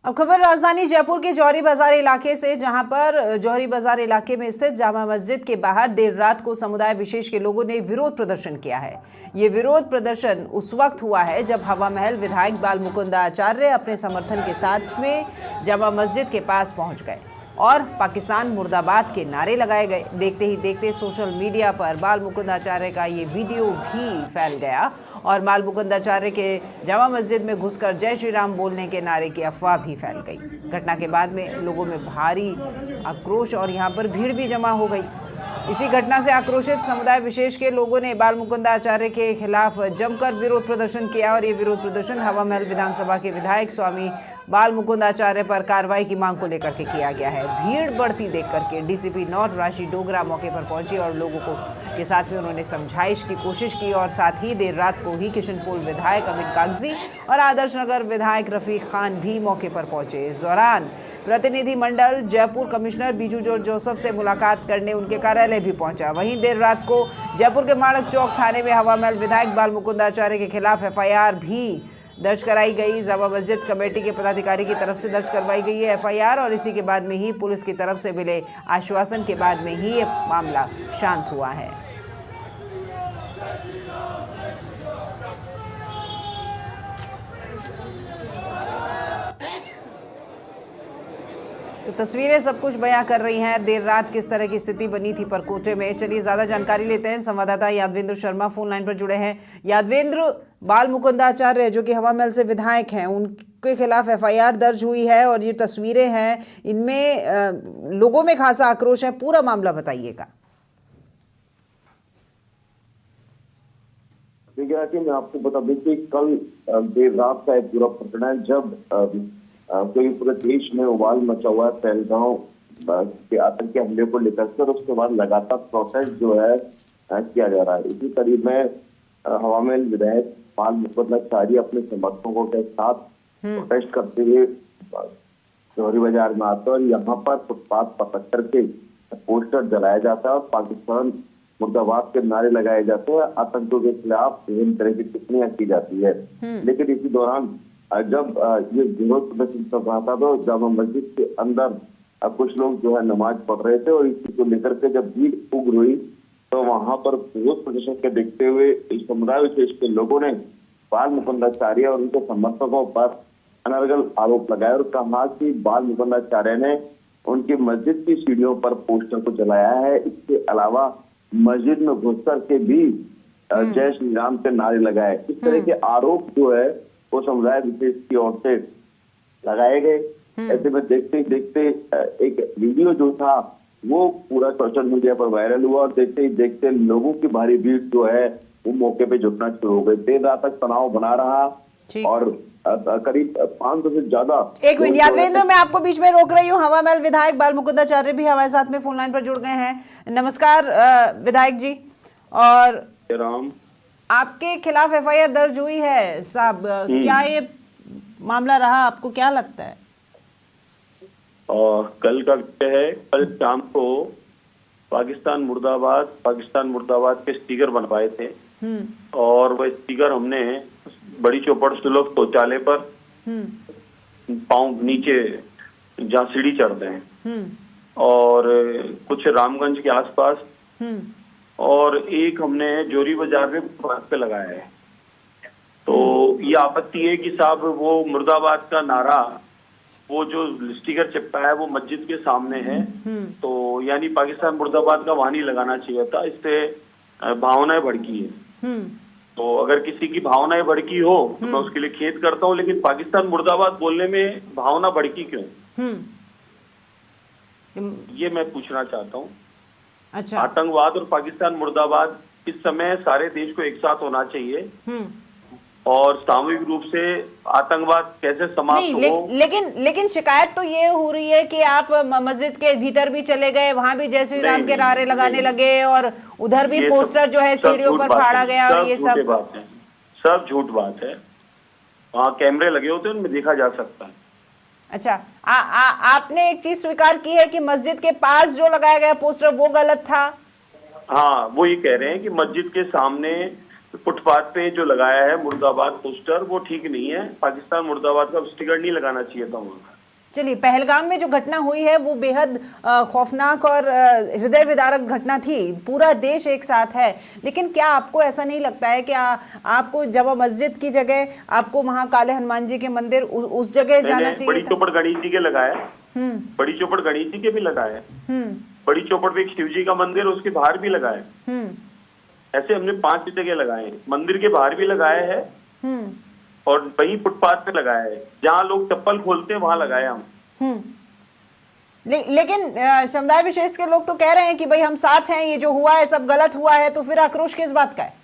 अब खबर राजधानी जयपुर के जौहरी बाजार इलाके से, जहां पर जौहरी बाजार इलाके में स्थित जामा मस्जिद के बाहर देर रात को समुदाय विशेष के लोगों ने विरोध प्रदर्शन किया है। ये विरोध प्रदर्शन उस वक्त हुआ है जब हवा महल विधायक बाल मुकुंद आचार्य अपने समर्थन के साथ में जामा मस्जिद के पास पहुंच गए और पाकिस्तान मुर्दाबाद के नारे लगाए गए। देखते ही देखते सोशल मीडिया पर बाल मुकुंद आचार्य का ये वीडियो भी फैल गया और बाल मुकुंद आचार्य के जामा मस्जिद में घुसकर जय श्री राम बोलने के नारे की अफवाह भी फैल गई। घटना के बाद में लोगों में भारी आक्रोश और यहाँ पर भीड़ भी जमा हो गई। इसी घटना से आक्रोशित समुदाय विशेष के लोगों ने बाल मुकुंद आचार्य के खिलाफ जमकर विरोध प्रदर्शन किया और ये विरोध प्रदर्शन हवा महल विधानसभा के विधायक स्वामी बाल मुकुंद आचार्य पर कार्रवाई की मांग को लेकर के किया गया है। भीड़ बढ़ती देख करके डीसीपी नॉर्थ राशि डोगरा मौके पर पहुंची और लोगों को के साथ में उन्होंने समझाइश की कोशिश की और साथ ही देर रात को ही किशनपोल विधायक अमित कागजी और आदर्श नगर विधायक रफीक खान भी मौके पर पहुंचे। इस दौरान प्रतिनिधिमंडल Jaipur commissioner Biju George Joseph से मुलाकात करने उनके कार्यालय भी पहुंचा। वहीं देर रात को जयपुर के माणक चौक थाने में हवा महल विधायक बाल मुकुंद आचार्य के खिलाफ एफआईआर भी दर्ज कराई गई। जामा मस्जिद कमेटी के पदाधिकारी की तरफ से दर्ज करवाई गई है एफआईआर और इसी के बाद में ही पुलिस की तरफ से मिले आश्वासन के बाद में ही ये मामला शांत हुआ है। तो तस्वीरें सब कुछ बयां कर रही हैं देर रात किस तरह की स्थिति बनी थी परकोटे में। चलिए ज्यादा जानकारी लेते हैं, संवाददाता यादवेंद्र शर्मा फोन लाइन पर जुड़े हैं। यादवेंद्र, बाल मुकुंद आचार्य जो कि हवा महल से विधायक हैं, उनके खिलाफ एफआईआर दर्ज हुई है और ये तस्वीरें हैं, इनमें लोगों में खासा आक्रोश है, पूरा मामला बताइएगा। मैं आपको बता दें कि कल देर रात का एक पूरा प्रकरण है जब कोई पूरे देश में उबाल मचा हुआ है पहलगांव के आतंकी हमले को लेकर कर, उसके बाद लगातार प्रोटेस्ट जो है किया जा रहा है। इसी करीब में हवा महल विधायक बाल मुकुंद आचार्य अपने समर्थकों के साथ प्रोटेस्ट करते हुए जौहरी बाजार में आते हैं और यहाँ पर फुटपाथ पकड़ करके पोस्टर जलाया जाता है और पाकिस्तान मुर्दाबाद के नारे लगाए जाते हैं। आतंकों के खिलाफ विभिन्न तरह की टिप्पणियां की जाती है। लेकिन इसी दौरान जब ये विरोध प्रदर्शन चल रहा था तो जामा मस्जिद के अंदर कुछ लोग जो है नमाज पढ़ रहे थे और इसी को लेकर के जब भीड़ उग्र हुई तो वहां पर विरोध प्रदर्शन के देखते हुए इस समुदाय विशेष के लोगों ने बाल मुकुंद आचार्य और उनके समर्थकों पर अनर्गल आरोप लगाया और कहा कि बाल मुकुंद आचार्य ने उनकी मस्जिद की सीढ़ियों पर पोस्टर को जलाया है। इसके अलावा मस्जिद में घुस कर के भी जय श्री राम के नारे लगाए। इस तरह के आरोप जो है वो समुदाय विशेष की ओर से लगाए गए। ऐसे में देखते ही देखते एक वीडियो जो था वो पूरा सोशल मीडिया पर वायरल हुआ और देखते ही देखते लोगों की भारी भीड़ जो है वो मौके पे जुटना शुरू हो गई। देर रात तक तनाव बना रहा और करीब 500 से ज्यादा। एक मिनट यादवेंद्र, मैं आपको बीच में रोक रही हूँ। हवा महल विधायक बाल मुकुंद आचार्य भी हमारे साथ में फोन लाइन पर जुड़ गए हैं। नमस्कार विधायक जी। और राम, आपके खिलाफ एफआईआर दर्ज हुई है साहब, क्या ये मामला रहा, आपको क्या लगता है? कल का है, कल शाम को पाकिस्तान मुर्दाबाद के स्टिकर बनवाए थे और वह स्टिकर हमने बड़ी चौपड़ सुलभ शौचालय पर पांव नीचे जहाँ सीढ़ी चढ़ते हैं और कुछ रामगंज के आसपास और एक हमने जोरी बाजार में पे लगाया है। तो ये आपत्ति है कि साहब वो मुर्दाबाद का नारा, वो जो स्टिकर चिपका है वो मस्जिद के सामने है, तो यानी पाकिस्तान मुर्दाबाद का वहां नहीं लगाना चाहिए था। इससे भावनाएं भड़की है। तो अगर किसी की भावनाएं भड़की हो तो मैं उसके लिए खेद करता हूँ, लेकिन पाकिस्तान मुर्दाबाद बोलने में भावना भड़की क्यों, ये मैं पूछना चाहता हूँ। अच्छा। आतंकवाद और पाकिस्तान मुर्दाबाद इस समय सारे देश को एक साथ होना चाहिए और सामूहिक रूप से आतंकवाद कैसे समाप्त हो। लेकिन शिकायत तो ये हो रही है कि आप मस्जिद के भीतर भी चले गए, वहां भी जय श्री राम के नारे लगाने लगे और उधर भी पोस्टर जो है सीढ़ियों पर फाड़ा गया और ये सब सब झूठ बात है। वहाँ कैमरे लगे होते हैं, उनमें देखा जा सकता है। अच्छा, आपने एक चीज स्वीकार की है कि मस्जिद के पास जो लगाया गया पोस्टर वो गलत था। हाँ, वो ये कह रहे हैं कि मस्जिद के सामने फुटपाथ पे जो लगाया है मुर्दाबाद पोस्टर, वो ठीक नहीं है। पाकिस्तान मुर्दाबाद का स्टिकर नहीं लगाना चाहिए था वहाँ। चलिए, पहलगाम में जो घटना हुई है वो बेहद खौफनाक और हृदय विदारक घटना थी। पूरा देश एक साथ है, लेकिन क्या आपको ऐसा नहीं लगता है कि आपको जामा मस्जिद की जगह आपको वहाँ काले हनुमान जी के मंदिर उस जगह जाना चाहिए बड़ी था? चौपड़ गणेश जी के लगाया, बड़ी चौपड़ गणेश जी के भी लगाया, बड़ी चौपड़ पे एक शिव जी का मंदिर, उसके बाहर भी लगाया। ऐसे हमने 5 जगह लगाए हैं। मंदिर के बाहर भी लगाया है और वही फुटपाथ पे लगाया है। जहाँ लोग चप्पल खोलते हैं वहां लगाया हम। लेकिन समुदाय विशेष के लोग तो कह रहे हैं कि भाई हम साथ हैं, ये जो हुआ है सब गलत हुआ है, तो फिर आक्रोश किस बात का है?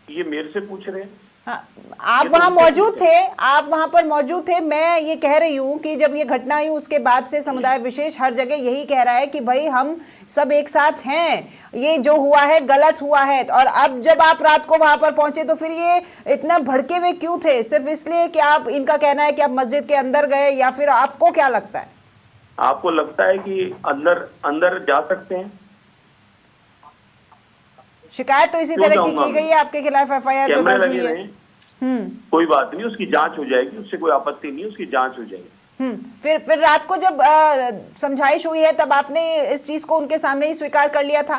ये मेरे से पूछ रहे हैं। हाँ, आप वहां मौजूद थे, आप वहां पर मौजूद थे। मैं ये कह रही हूँ कि जब ये घटना हुई उसके बाद से समुदाय विशेष हर जगह यही कह रहा है कि भाई हम सब एक साथ हैं, ये जो हुआ है गलत हुआ है। और अब जब आप रात को वहां पर पहुंचे तो फिर ये इतना भड़के हुए क्यों थे? सिर्फ इसलिए कि आप, इनका कहना है कि आप मस्जिद के अंदर गए, या फिर आपको क्या लगता है? आपको लगता है कि अंदर जा सकते हैं? शिकायत तो इसी तरह की गई है आपके खिलाफ, FIR जो दर्ज हुई है। कोई बात नहीं, उसकी जांच हो जाएगी, उससे कोई आपत्ति नहीं, उसकी जांच हो जाएगी। फिर रात को जब समझाइश हुई है तब आपने इस चीज को उनके सामने ही स्वीकार कर लिया था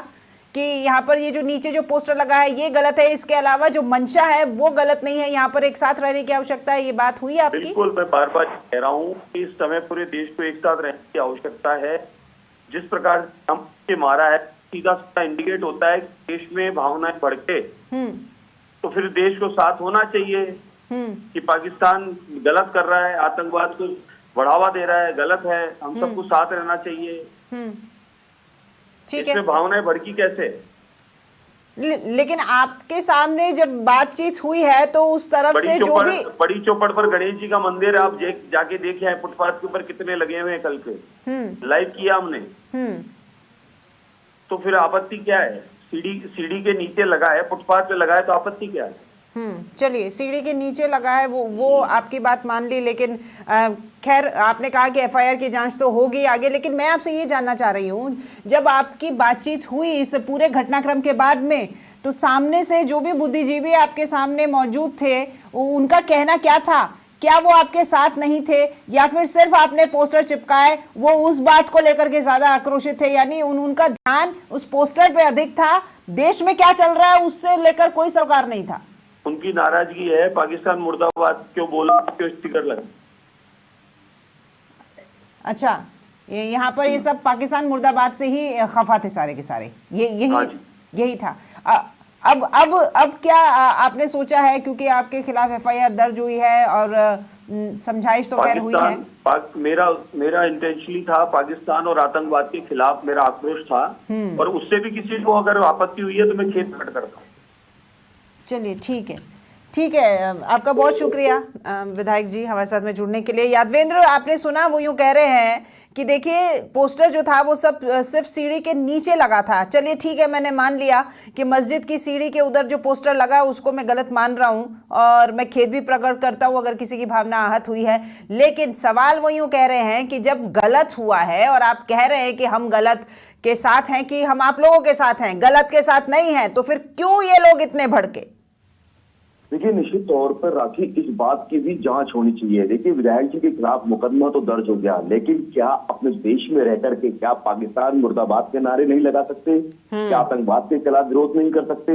कि यहाँ पर ये जो नीचे जो पोस्टर लगा है ये गलत है, इसके अलावा जो मंशा है वो गलत नहीं है, यहाँ पर एक साथ रहने की आवश्यकता है, ये बात हुई आपकी? बिल्कुल, मैं बार बार कह रहा हूँ कि इस समय पूरे देश को एक साथ रहने की आवश्यकता है। जिस प्रकार हम से मारा है, सीधा सीधा इंडिकेट होता है देश में भावनाएं भड़के, तो फिर देश को साथ होना चाहिए कि पाकिस्तान गलत कर रहा है, आतंकवाद को बढ़ावा दे रहा है, गलत है, हम सबको साथ रहना चाहिए। ठीक है, इसमें भावनाएं भड़की कैसे? लेकिन आपके सामने जब बातचीत हुई है तो उस तरफ से जो भी बड़ी चौपड़ पर गणेश जी का मंदिर आप जाके देखे हैं, फुटपाथ के ऊपर कितने लगे हुए हैं, कल के लाइव किया हमने। तो फिर आपत्ति क्या है? सीढ़ी के नीचे लगा है, फुटपाथ पे लगा है, तो आपत्ति क्या है? चलिए, सीढ़ी के नीचे लगा है वो आपकी बात मान ली, लेकिन खैर आपने कहा कि FIR की जांच तो होगी आगे। लेकिन मैं आपसे ये जानना चाह रही हूँ, जब आपकी बातचीत हुई इस पूरे घटनाक्रम के बाद में, तो सामने से जो भी बुद्धिजीवी आपके सामने मौजूद थे उनका कहना क्या था? क्या वो आपके साथ नहीं थे, या फिर सिर्फ आपने पोस्टर चिपकाए वो उस बात को लेकर के ज्यादा आक्रोशित थे? यानी उनका ध्यान उस पोस्टर पे अधिक था, देश में क्या चल रहा है उससे लेकर कोई सरोकार नहीं था। उनकी नाराजगी है, पाकिस्तान मुर्दाबाद क्यों बोला, क्यों स्टिकर लगा। अच्छा, यहाँ पर ये सब पाकिस्तान मुर्दाबाद से ही खफा थे सारे के सारे, यही था। अब क्या आपने सोचा है, क्योंकि आपके खिलाफ FIR दर्ज हुई है और समझाइश तो खैर हुई है? मेरा इंटेंशनली था, पाकिस्तान और आतंकवाद के खिलाफ मेरा आक्रोश था, और उससे भी किसी को अगर आपत्ति हुई है तो मैं खेत प्रकट करता हूँ। चलिए, ठीक है, आपका बहुत शुक्रिया विधायक जी हमारे साथ में जुड़ने के लिए। यादवेंद्र, आपने सुना, वो यूं कह रहे हैं कि देखिए पोस्टर जो था वो सब सिर्फ सीढ़ी के नीचे लगा था। चलिए ठीक है, मैंने मान लिया कि मस्जिद की सीढ़ी के उधर जो पोस्टर लगा उसको मैं गलत मान रहा हूं, और मैं खेद भी प्रकट करता हूं अगर किसी की भावना आहत हुई है। लेकिन सवाल वो यूं कह रहे हैं कि जब गलत हुआ है और आप कह रहे हैं कि हम गलत के साथ हैं, कि हम आप लोगों के साथ हैं, गलत के साथ नहीं हैं, तो फिर क्यों ये लोग इतने भड़के? देखिए, निश्चित तौर पर राखी, इस बात की भी जांच होनी चाहिए। देखिए, विधायक जी के खिलाफ मुकदमा तो दर्ज हो गया, लेकिन क्या अपने देश में रह करके क्या पाकिस्तान मुर्दाबाद के नारे नहीं लगा सकते? क्या आतंकवाद के खिलाफ विरोध नहीं कर सकते?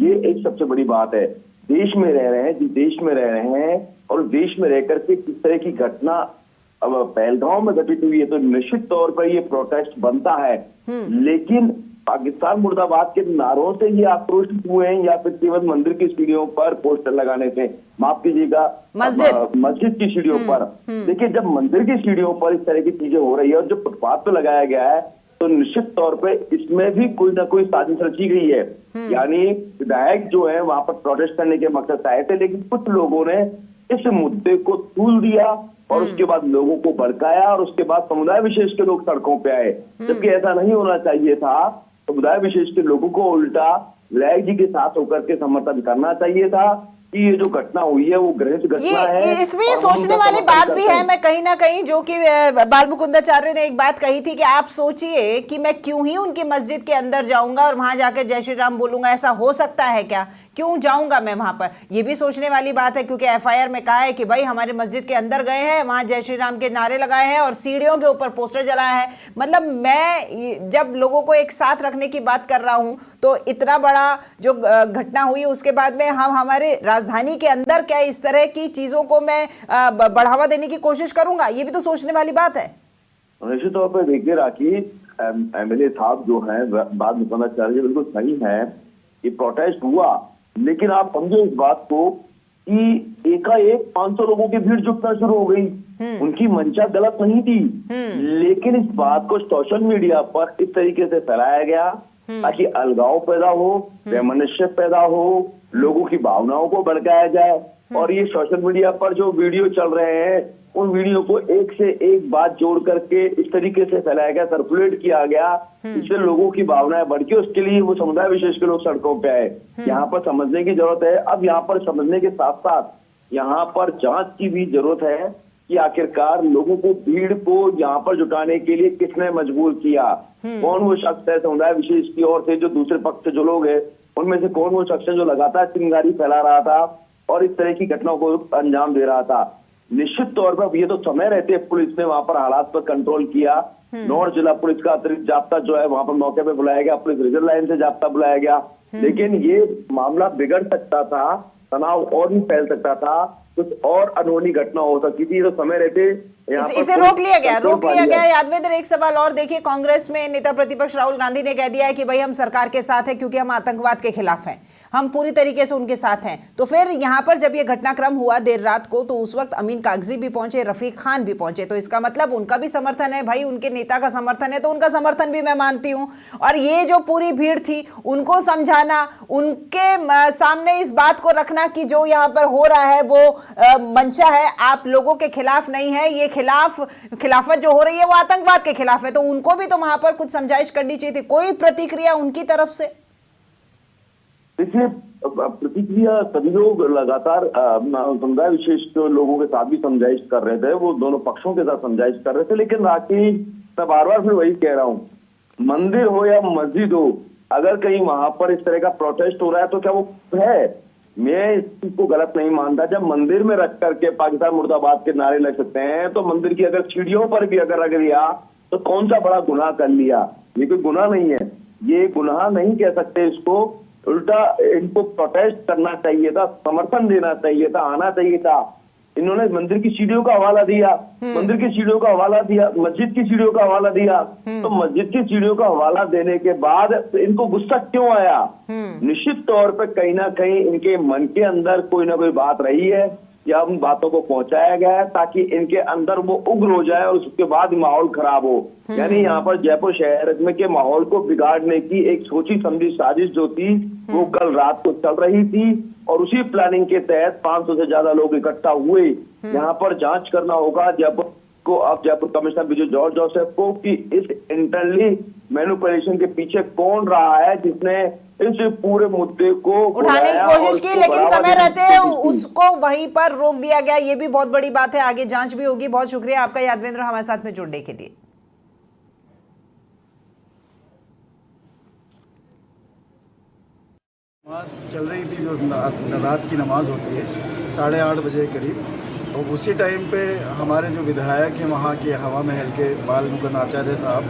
ये एक सबसे बड़ी बात है। देश में रह रहे हैं, जिस देश में रह रहे हैं, और देश में रह करके किस तरह की घटना अब पहलगाम में घटित हुई है, तो निश्चित तौर पर ये प्रोटेस्ट बनता है। लेकिन पाकिस्तान मुर्दाबाद के नारों से ये आक्रोशित हुए हैं, या फिर केवल मंदिर की सीढ़ियों पर पोस्टर लगाने से? माफ कीजिएगा, मस्जिद की सीढ़ियों पर। देखिए, जब मंदिर की सीढ़ियों पर इस तरह की चीजें हो रही है और जो फुटपाथ पर लगाया गया है, तो निश्चित तौर पे इसमें भी कोई ना कोई साजिश रची गई है। यानी विधायक जो है वहां पर प्रोटेस्ट करने के मकसद से आए थे, लेकिन कुछ लोगों ने इस मुद्दे को तूल दिया और उसके बाद लोगों को भड़काया, और उसके बाद समुदाय विशेष के लोग सड़कों पे आए, जबकि ऐसा नहीं होना चाहिए था। समुदाय विशेष के लोगों को उल्टा विधायक जी के साथ होकर के समर्थन करना चाहिए था, कि ये जो घटना हुई है वो घृणित घटना है। इसमें ये और हम सोचने उनका वाली समर्थन बात करते भी है, हैं। मैं कहीं ना कहीं, जो कि बाल मुकुंदाचार्य ने एक बात कही थी कि आप सोचिए कि मैं क्यों ही उनकी मस्जिद के अंदर जाऊंगा और वहां जाकर जय श्री राम बोलूंगा, ऐसा हो सकता है क्या? क्यों जाऊंगा मैं वहां पर? ये भी सोचने वाली बात है, क्योंकि एफआईआर में कहा है कि भाई हमारे मस्जिद के अंदर गए हैं, वहां जय श्री राम के नारे लगाए हैं और सीढ़ियों के ऊपर पोस्टर जलाया है। मतलब मैं जब लोगों को एक साथ रखने की बात कर रहा हूं, तो इतना बड़ा जो घटना हुई उसके बाद में हम हमारे राजधानी के अंदर क्या इस तरह की चीजों को मैं बढ़ावा देने की कोशिश करूंगा? ये भी तो सोचने वाली बात है। निश्चित तौर पर देखिए राखी, एमएलए साहब जो हैं बाल मुकुंदाचार्य बिल्कुल सही है कि प्रोटेस्ट हुआ, लेकिन आप समझो इस बात को कि एकाएक 500 लोगों की भीड़ जुटना शुरू हो गई। उनकी मंशा गलत नहीं थी, लेकिन इस बात को सोशल मीडिया पर इस तरीके से फैलाया गया ताकि अलगाव पैदा हो, वैमनस्य पैदा हो, लोगों की भावनाओं को भड़काया जाए। और ये सोशल मीडिया पर जो वीडियो चल रहे हैं, उन वीडियो को एक से एक बात जोड़ करके इस तरीके से फैलाया गया, सर्कुलेट किया गया, इससे लोगों की भावनाएं बढ़ के उसके लिए वो समुदाय विशेष के लोग सड़कों पे आए। यहाँ पर समझने की जरूरत है। अब यहाँ पर समझने के साथ साथ यहाँ पर जांच की भी जरूरत है कि आखिरकार लोगों को, भीड़ को यहाँ पर जुटाने के लिए किसने मजबूर किया, कौन वो शख्स है समुदाय विशेष की ओर से, जो दूसरे पक्ष से जो लोग हैं उनमें से कौन वो शख्स है जो लगातार चिंगारी फैला रहा था और इस तरह की घटनाओं को अंजाम दे रहा था। निश्चित तौर पर ये तो समय रहते पुलिस ने वहां पर हालात पर कंट्रोल किया। नॉर्थ जिला पुलिस का अतिरिक्त जाब्ता जो है वहां पर मौके पे बुलाया गया, पुलिस रिजर्व लाइन से जाब्ता बुलाया गया, लेकिन ये मामला बिगड़ सकता था, तनाव और भी फैल सकता था, कुछ और अनहोनी घटना हो सकती थी। तो समय रहते इसे रोक लिया गया। यादवेंद्र, एक सवाल और देखिए, कांग्रेस में नेता प्रतिपक्ष राहुल गांधी ने कह दिया है कि भाई हम सरकार के साथ हैं क्योंकि हम आतंकवाद के खिलाफ हैं, हम पूरी तरीके से उनके साथ हैं। तो फिर यहाँ पर जब ये घटनाक्रम हुआ देर रात को, तो उस वक्त अमीन कागजी भी पहुंचे, रफीक खान भी पहुंचे, तो इसका मतलब उनका भी समर्थन है। भाई उनके नेता का समर्थन है तो उनका समर्थन भी मैं मानती हूँ। और ये जो पूरी भीड़ थी उनको समझाना, उनके सामने इस बात को रखना कि जो यहाँ पर हो रहा है वो मंशा है, आप लोगों के खिलाफ नहीं है, ये खिलाफत जो हो रही है वो आतंकवाद के खिलाफ है, तो उनको भी तो वहां पर कुछ समझाइश करनी चाहिए थी। कोई प्रतिक्रिया उनकी तरफ से? देखिए, प्रतिक्रिया सभी लोग लगातार समुदाय विशेष लोगों के साथ भी समझाइश कर रहे थे, वो दोनों पक्षों के साथ समझाइश कर रहे थे। लेकिन राखी, मैं बार बार फिर वही कह रहा हूँ, मंदिर हो या मस्जिद हो, अगर कहीं वहां पर इस तरह का प्रोटेस्ट हो रहा है तो क्या वो है? मैं इस चीज को गलत नहीं मानता। जब मंदिर में रख करके पाकिस्तान मुर्दाबाद के नारे लग सकते हैं, तो मंदिर की अगर सीढ़ियों पर भी अगर रख दिया तो कौन सा बड़ा गुनाह कर लिया? ये कोई गुनाह नहीं है, ये गुनाह नहीं कह सकते इसको। उल्टा इनको प्रोटेस्ट करना चाहिए था, समर्थन देना चाहिए था, आना चाहिए था। इन्होंने मंदिर की सीढ़ियों का हवाला दिया, मंदिर की सीढ़ियों का हवाला दिया, मस्जिद की सीढ़ियों का हवाला दिया, तो मस्जिद की सीढ़ियों का हवाला देने के बाद इनको गुस्सा क्यों आया? निश्चित तौर पर कहीं ना कहीं इनके मन के अंदर कोई ना कोई बात रही है, या उन बातों को पहुंचाया गया है ताकि इनके अंदर वो उग्र हो जाए और उसके बाद माहौल खराब हो। यानी यहाँ पर जयपुर शहर में के माहौल को बिगाड़ने की एक सोची समझी साजिश जो थी वो कल रात को चल रही थी, और उसी प्लानिंग के तहत 500 से ज्यादा लोग इकट्ठा हुए। यहाँ पर जांच करना होगा जयपुर को, अब जयपुर कमिश्नर विजय जॉर्ज जोसेफ को, कि इस इंटरनली मैनिपुलेशन के पीछे कौन रहा है जिसने इस पूरे मुद्दे को उठाने की कोशिश की, लेकिन समय रहते उसको वहीं पर रोक दिया गया। ये भी बहुत बड़ी बात है, आगे जांच भी होगी। बहुत शुक्रिया आपका यादवेंद्र, हमारे साथ में जुड़ने के लिए। नमाज चल रही थी, जो रात की नमाज होती है 8:30 बजे करीब, तो उसी टाइम पे हमारे जो विधायक हैं वहाँ के हवा महल के बाल मुकुंदाचार्य साहब,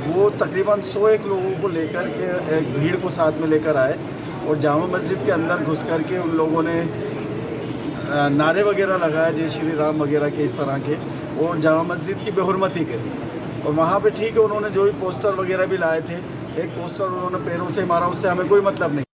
वो तकरीबन 101 लोगों को लेकर के एक भीड़ को साथ में लेकर आए और जामा मस्जिद के अंदर घुस कर के उन लोगों ने नारे वगैरह लगाए, जय श्री राम वगैरह के इस तरह के, और जामा मस्जिद की बेहुरमती करी। और वहाँ पे ठीक है, उन्होंने जो भी पोस्टर वगैरह भी लाए थे, एक पोस्टर उन्होंने पैरों से मारा, उससे हमें कोई मतलब नहीं।